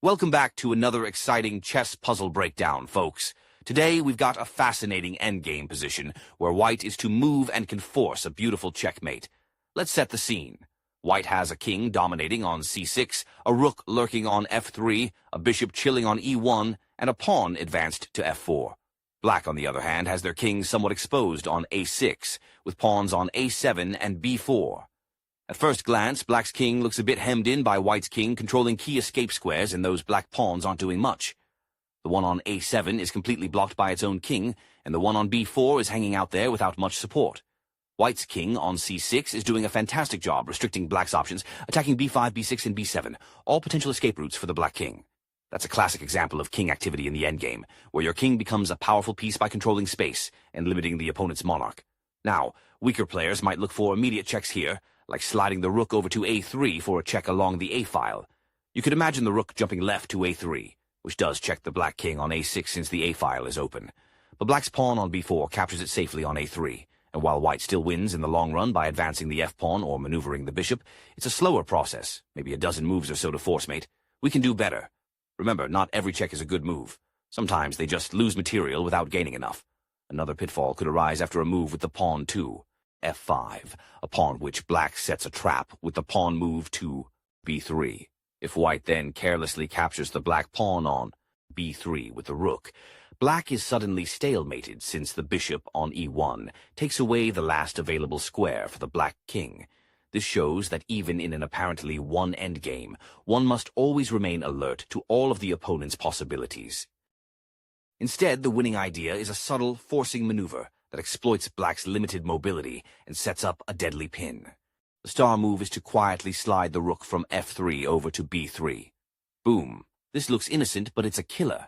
Welcome back to another exciting chess puzzle breakdown, folks. Today, we've got a fascinating endgame position where white is to move and can force a beautiful checkmate. Let's set the scene. White has a king dominating on c6, a rook lurking on f3, a bishop chilling on e1, and a pawn advanced to f4. Black, on the other hand, has their king somewhat exposed on a6, with pawns on a7 and b4. At first glance, Black's king looks a bit hemmed in by White's king controlling key escape squares, and those black pawns aren't doing much. The one on a7 is completely blocked by its own king, and the one on b4 is hanging out there without much support. White's king on c6 is doing a fantastic job restricting Black's options, attacking b5, b6, and b7, all potential escape routes for the Black king. That's a classic example of king activity in the endgame, where your king becomes a powerful piece by controlling space and limiting the opponent's monarch. Now, weaker players might look for immediate checks here, like sliding the rook over to a3 for a check along the a-file. You could imagine the rook jumping left to a3, which does check the Black king on a6 since the a-file is open. But Black's pawn on b4 captures it safely on a3, and while White still wins in the long run by advancing the f-pawn or maneuvering the bishop, it's a slower process, maybe a dozen moves or so to force mate. We can do better. Remember, not every check is a good move. Sometimes they just lose material without gaining enough. Another pitfall could arise after a move with the pawn to f5, upon which Black sets a trap with the pawn move to b3. If White then carelessly captures the Black pawn on b3 with the rook, Black is suddenly stalemated since the bishop on e1 takes away the last available square for the Black king. This shows that even in an apparently one endgame, one must always remain alert to all of the opponent's possibilities. Instead, the winning idea is a subtle, forcing maneuver that exploits Black's limited mobility and sets up a deadly pin. The star move is to quietly slide the rook from f3 over to b3. Boom. This looks innocent, but it's a killer.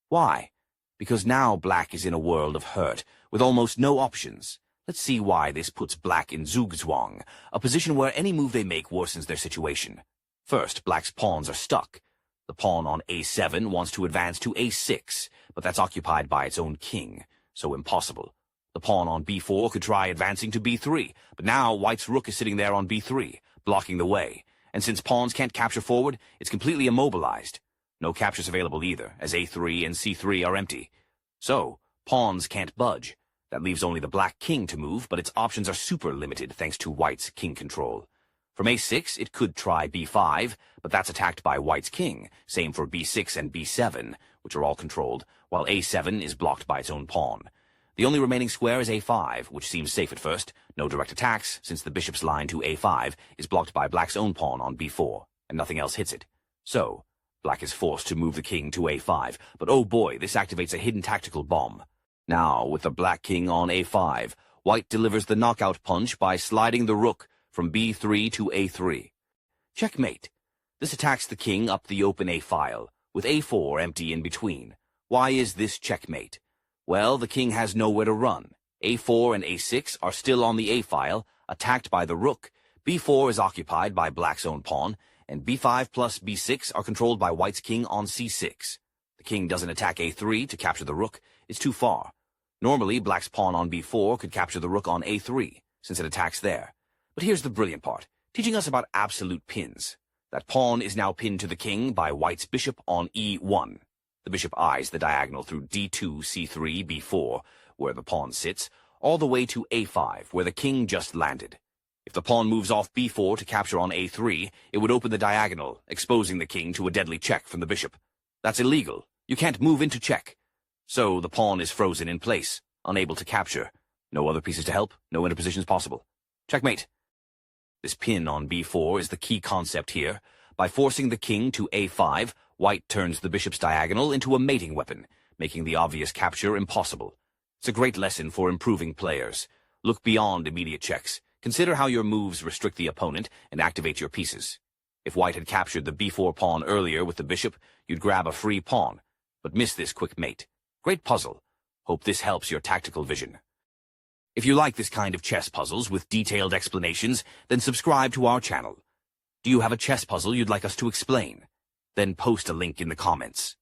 Why? Because now Black is in a world of hurt, with almost no options. Let's see why this puts Black in Zugzwang, a position where any move they make worsens their situation. First, Black's pawns are stuck. The pawn on a7 wants to advance to a6, but that's occupied by its own king, so impossible. The pawn on b4 could try advancing to b3, but now White's rook is sitting there on b3, blocking the way. And since pawns can't capture forward, it's completely immobilized. No captures available either, as a3 and c3 are empty. So, pawns can't budge. That leaves only the Black king to move, but its options are super limited thanks to White's king control. From a6, it could try b5, but that's attacked by White's king. Same for b6 and b7, which are all controlled, while a7 is blocked by its own pawn. The only remaining square is a5, which seems safe at first. No direct attacks, since the bishop's line to a5 is blocked by Black's own pawn on b4, and nothing else hits it. So, Black is forced to move the king to a5, but oh boy, this activates a hidden tactical bomb. Now, with the Black king on a5, White delivers the knockout punch by sliding the rook from b3 to a3. Checkmate. This attacks the king up the open a-file, with a4 empty in between. Why is this checkmate? Well, the king has nowhere to run. a4 and a6 are still on the a-file, attacked by the rook. b4 is occupied by Black's own pawn, and b5 plus b6 are controlled by White's king on c6. The king doesn't attack a3 to capture the rook. It's too far. Normally, Black's pawn on b4 could capture the rook on a3, since it attacks there. But here's the brilliant part, teaching us about absolute pins. That pawn is now pinned to the king by White's bishop on e1. The bishop eyes the diagonal through d2, c3, b4, where the pawn sits, all the way to a5, where the king just landed. If the pawn moves off b4 to capture on a3, it would open the diagonal, exposing the king to a deadly check from the bishop. That's illegal. You can't move into check. So the pawn is frozen in place, unable to capture. No other pieces to help, no interpositions possible. Checkmate. This pin on b4 is the key concept here. By forcing the king to a5, White turns the bishop's diagonal into a mating weapon, making the obvious capture impossible. It's a great lesson for improving players. Look beyond immediate checks. Consider how your moves restrict the opponent and activate your pieces. If White had captured the b4 pawn earlier with the bishop, you'd grab a free pawn, but miss this quick mate. Great puzzle. Hope this helps your tactical vision. If you like this kind of chess puzzles with detailed explanations, then subscribe to our channel. Do you have a chess puzzle you'd like us to explain? Then post a link in the comments.